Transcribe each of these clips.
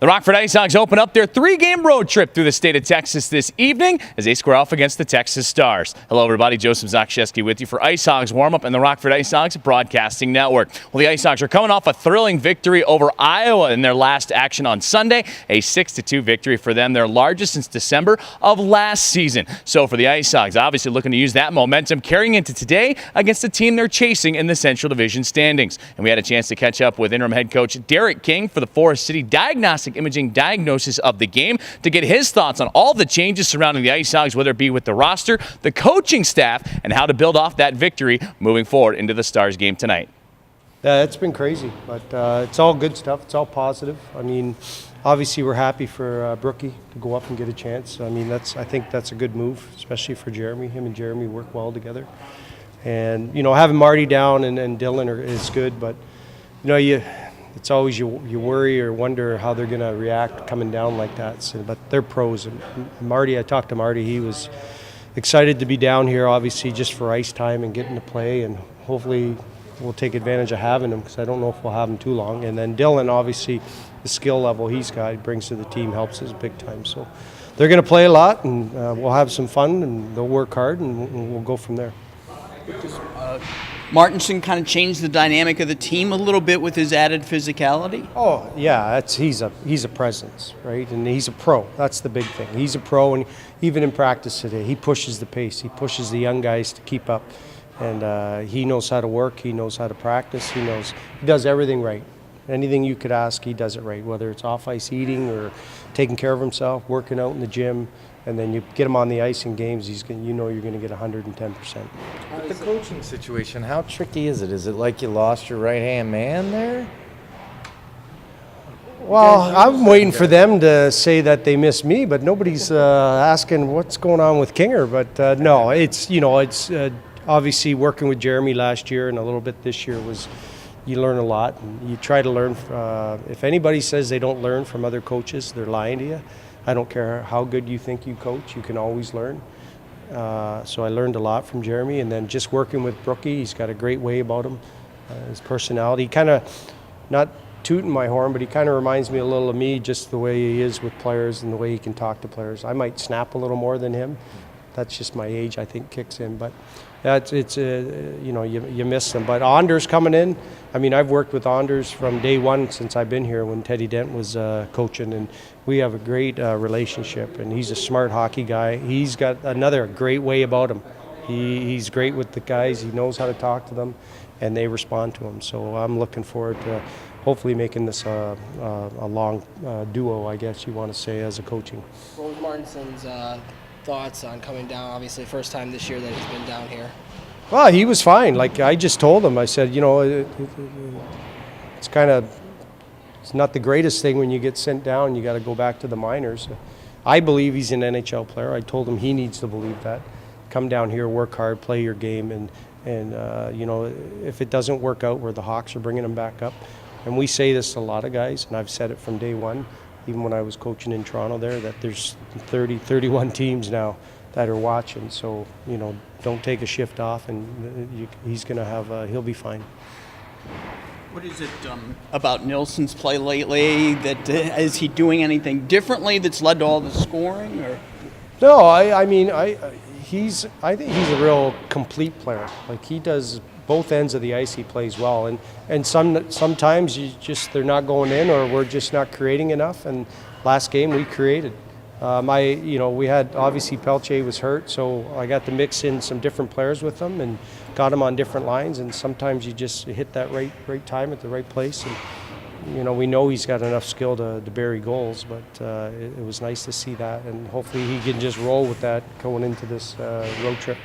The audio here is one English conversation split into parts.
The Rockford IceHogs open up their 3-game road trip through the state of Texas this evening as they square off against the Texas Stars. Hello, everybody. Joseph Zakshesky with you for IceHogs warm-up and the Rockford IceHogs Broadcasting Network. Well, the IceHogs are coming off a thrilling victory over Iowa in their last action on Sunday, a 6-2 victory for them, their largest since December of last season. So for the IceHogs, obviously looking to use that momentum carrying into today against the team they're chasing in the Central Division standings. And we had a chance to catch up with interim head coach Derek King for the Forest City Diagnostic Imaging diagnosis of the game to get his thoughts on all the changes surrounding the IceHogs, whether it be with the roster, the coaching staff, and how to build off that victory moving forward into the Stars game tonight. It's been crazy, but it's all good stuff. It's all positive. I mean, obviously we're happy for Brookie to go up and get a chance. I mean, I think that's a good move, especially for Jeremy. Him and Jeremy work well together. And, having Marty down and Dylan is good, but, it's always you worry or wonder how they're going to react coming down like that. So, but they're pros. And Marty, I talked to Marty. He was excited to be down here, obviously, just for ice time and getting to play. And hopefully we'll take advantage of having him because I don't know if we'll have him too long. And then Dylan, obviously, the skill level he brings to the team helps us big time. So they're going to play a lot, and we'll have some fun, and they'll work hard, and we'll go from there. Martinson kind of changed the dynamic of the team a little bit with his added physicality. Oh yeah, he's a presence, right? And he's a pro. That's the big thing. He's a pro, and even in practice today, he pushes the pace. He pushes the young guys to keep up, and he knows how to work. He knows how to practice. He does everything right. Anything you could ask, he does it right. Whether it's off ice eating or taking care of himself, working out in the gym. And then you get him on the ice in games, you're going to get 110%. With the coaching situation, how tricky is it? Is it like you lost your right-hand man there? Well, I'm waiting for them to say that they miss me, but nobody's asking what's going on with Kinger. But no, it's obviously working with Jeremy last year and a little bit this year you learn a lot. And you try to learn. If anybody says they don't learn from other coaches, they're lying to you. I don't care how good you think you coach, you can always learn. So I learned a lot from Jeremy, and then just working with Brookie, he's got a great way about him, his personality. Kind of, not tooting my horn, but he kind of reminds me a little of me, just the way he is with players and the way he can talk to players. I might snap a little more than him. That's just my age, I think, kicks in. But you miss them. But Anders coming in, I mean, I've worked with Anders from day one since I've been here when Teddy Dent was coaching, and we have a great relationship, and he's a smart hockey guy. He's got another great way about him. He's great with the guys. He knows how to talk to them, and they respond to him. So I'm looking forward to hopefully making this a long duo, I guess you want to say, as a coaching. What was Martinson's thoughts on coming down? Obviously, first time this year that he's been down here. Well, he was fine. Like I just told him, I said, it's not the greatest thing when you get sent down. You got to go back to the minors. I believe he's an NHL player. I told him he needs to believe that. Come down here, work hard, play your game, and if it doesn't work out, where the Hawks are bringing him back up. And we say this to a lot of guys, and I've said it from day one, even when I was coaching in Toronto there, that there's 31 teams now that are watching. So, don't take a shift off, and he's going to he'll be fine. What is it about Nilsson's play lately? Is he doing anything differently that's led to all the scoring? Or? No, I think he's a real complete player. Like he does both ends of the ice. He plays well, and sometimes they're not going in, or we're just not creating enough. And last game we created. We had, obviously Pelche was hurt, so I got to mix in some different players with them and got them on different lines, and sometimes you just hit that right time at the right place. And, we know he's got enough skill to bury goals, but it was nice to see that, and hopefully he can just roll with that going into this road trip.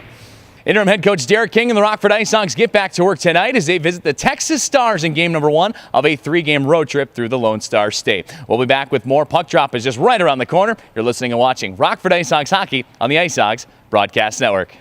Interim head coach Derek King and the Rockford IceHogs get back to work tonight as they visit the Texas Stars in game number 1 of a 3-game road trip through the Lone Star State. We'll be back with more. Puck drop is just right around the corner. You're listening and watching Rockford IceHogs hockey on the IceHogs Broadcast Network.